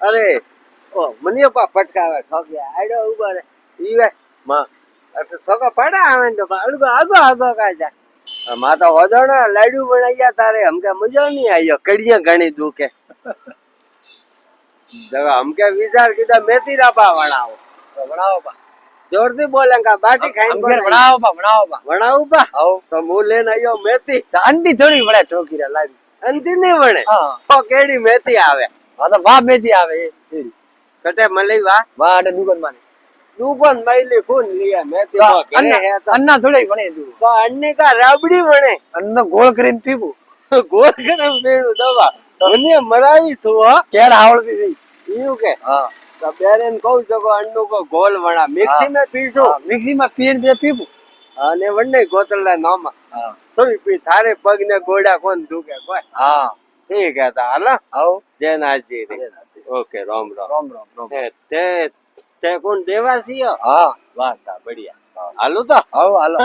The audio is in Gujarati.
અરે ઓ મને પા પટકાવે ઠોક્યા આડો ઉભા રે ઈવે માં ઠોકા પાડા આવે ને તો અડગો આગો આગો કાજા માં તો હોદણ લાડુ બનાવ્યા તારે હમકે મજા નહીં આવ્યો કડિયા ઘણી દુખે હમકે વિચાર કીધા મેથી રાપા વણાવો તો વણાવો પા જોરથી બોલે કા બાટી ખાઈને વણાવો પા વણાવો પા તો હું લઈને આવ્યો મેથી અંતી થોડી વણે ઠોકીરા લાડુ અંતી નહીં વણે તો કેડી મેથી આવે હા તો વાહ મેથી આવે કટે મળી વાહ અટે દુકાન માં દુકાન માઈલી ફોન લીયા મેથી અન્ના થોડી વણે તું તો અન્ને કા રાબડી વણે અન્ન ગોળ કરીને પીવું ગોળ કરીને પીવું દવા મને મરાવી તું હો કેડ આવડતી થઈ ઈયું કે હા તો બેરેન કહું છો અન્નુ કો ગોળ વણા મિક્સી માં પીશું મિક્સી માં પીને બે પીવું અને વંડે ગોતળના નામા હા થોડી પી થારે પગ ને ગોડા કોણ દુખે કોઈ હા ઠીક હે તા હાલો આવ જય નાથજી ઓકે રામ રામ તે કોણ દેવાસી હા વાહ બઢિયા હાલો તો હાલો